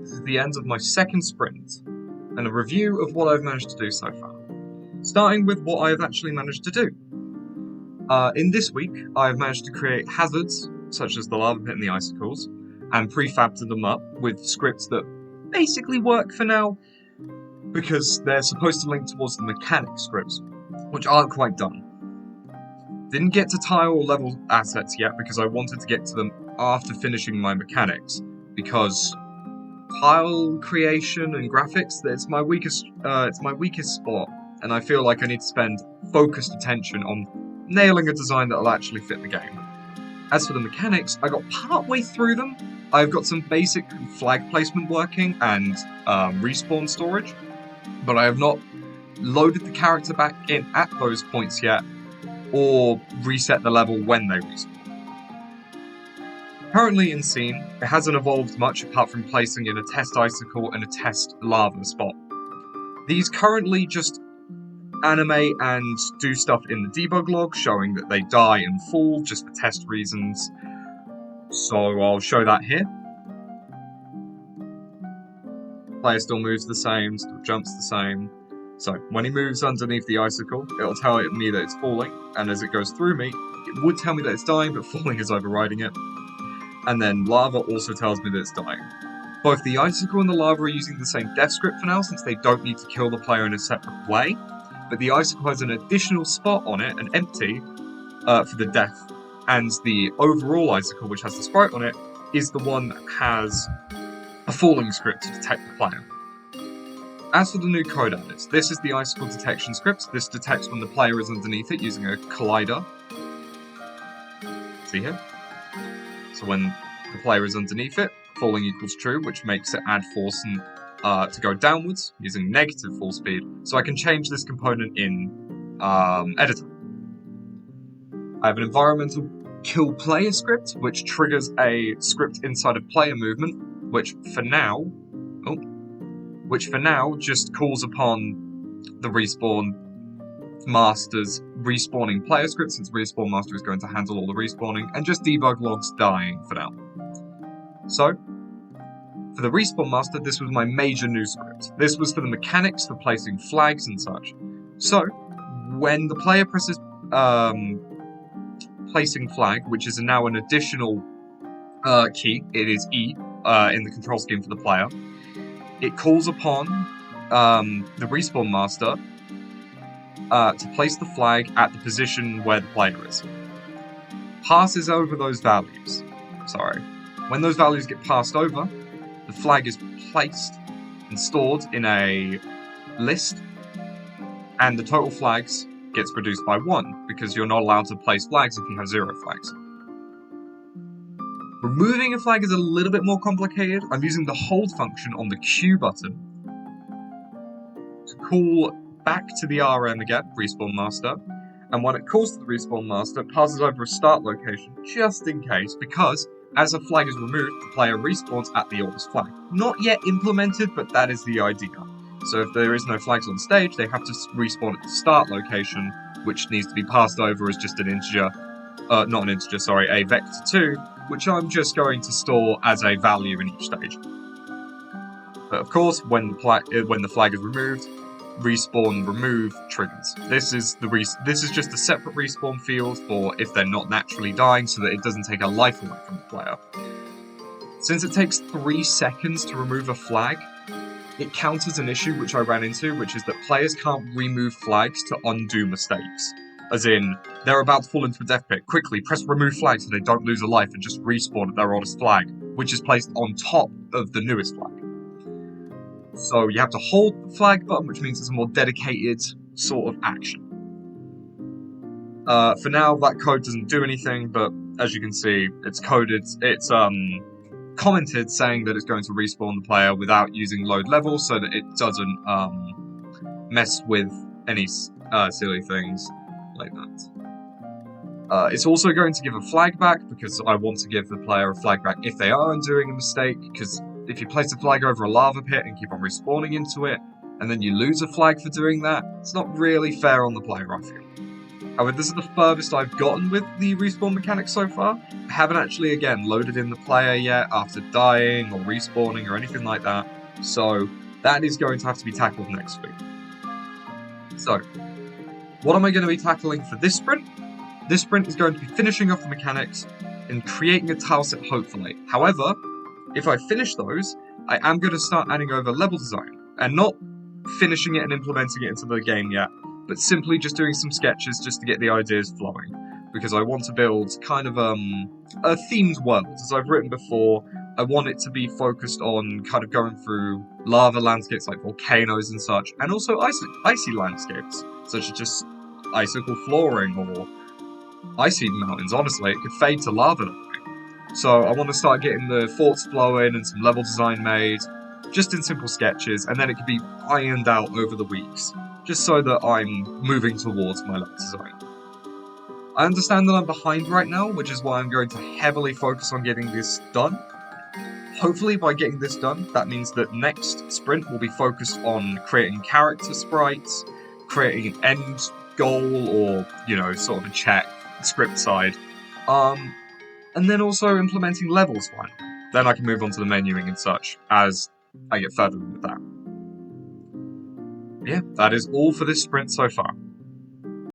this is the end of my second sprint, and a review of what I've managed to do so far. Starting with what I have actually managed to do. In this week, I have managed to create hazards, such as the lava pit and the icicles, and prefabbed them up with scripts that basically work for now, because they're supposed to link towards the mechanic scripts, which aren't quite done. Didn't get to tile or level assets yet because I wanted to get to them after finishing my mechanics, because tile creation and graphics, it's my weakest spot, and I feel like I need to spend focused attention on nailing a design that will actually fit the game. As for the mechanics, I got partway through them. I've got some basic flag placement working and respawn storage, but I have not loaded the character back in at those points yet, or reset the level when they respawn. Currently in scene, it hasn't evolved much apart from placing in a test icicle and a test lava spot. These currently just animate and do stuff in the debug log, showing that they die and fall just for test reasons. So I'll show that here. Player still moves the same, still jumps the same. So when he moves underneath the icicle, it'll tell me that it's falling, and as it goes through me, it would tell me that it's dying, but falling is overriding it. And then lava also tells me that it's dying. Both the icicle and the lava are using the same death script for now, since they don't need to kill the player in a separate way, but the icicle has an additional spot on it, an empty, for the death, and the overall icicle, which has the sprite on it, is the one that has a falling script to detect the player. As for the new code added, this is the icicle detection script. This detects when the player is underneath it using a collider. See here? So when the player is underneath it, falling equals true, which makes it add force and, to go downwards using negative fall speed. So I can change this component in editor. I have an environmental kill player script, which triggers a script inside of player movement, which for now just calls upon the respawn master's respawning player script, since respawn master is going to handle all the respawning, and just debug logs dying for now. So, for the respawn master, this was my major new script. This was for the mechanics for placing flags and such. So, when the player presses placing flag, which is now an additional key, it is E in the control scheme for the player, it calls upon the respawn master to place the flag at the position where the player is. Passes over those values. When those values get passed over, the flag is placed and stored in a list, and the total flags gets reduced by 1, because you're not allowed to place flags if you have 0 flags. Removing a flag is a little bit more complicated. I'm using the hold function on the Q button to call back to the RM again, respawn master, and when it calls to the respawn master, it passes over a start location just in case, because as a flag is removed, the player respawns at the oldest flag. Not yet implemented, but that is the idea. So if there is no flags on stage, they have to respawn at the start location, which needs to be passed over as just an integer, a vector 2, which I'm just going to store as a value in each stage. But of course, when the flag is removed, respawn remove triggers. This is just a separate respawn field for if they're not naturally dying, so that it doesn't take a life away from the player. Since it takes 3 seconds to remove a flag, it counters an issue which I ran into, which is that players can't remove flags to undo mistakes. As in, they're about to fall into a death pit, quickly press remove flag so they don't lose a life and just respawn at their oldest flag, which is placed on top of the newest flag. So you have to hold the flag button, which means it's a more dedicated sort of action. For now, that code doesn't do anything, but as you can see, it's commented saying that it's going to respawn the player without using load level, so that it doesn't mess with any silly things like that. It's also going to give a flag back, because I want to give the player a flag back if they are undoing a mistake, because if you place a flag over a lava pit and keep on respawning into it, and then you lose a flag for doing that, it's not really fair on the player, I feel. However, this is the furthest I've gotten with the respawn mechanics so far. I haven't actually, again, loaded in the player yet after dying or respawning or anything like that. So that is going to have to be tackled next week. So, what am I going to be tackling for this sprint? This sprint is going to be finishing off the mechanics and creating a tile set, hopefully. However, if I finish those, I am going to start adding over level design, and not finishing it and implementing it into the game yet, but simply just doing some sketches just to get the ideas flowing, because I want to build kind of a themed world. As I've written before, I want it to be focused on kind of going through lava landscapes like volcanoes and such, and also icy landscapes, such as just icicle flooring or icy mountains. Honestly, it could fade to lava that way. So I want to start getting the thoughts flowing and some level design made, just in simple sketches, and then it could be ironed out over the weeks, just so that I'm moving towards my level design. I understand that I'm behind right now, which is why I'm going to heavily focus on getting this done. Hopefully by getting this done, that means that next sprint will be focused on creating character sprites, creating an end goal, or, you know, sort of a check, script side, and then also implementing levels finally. Then I can move on to the menuing and such as I get further with that. Yeah, that is all for this sprint so far.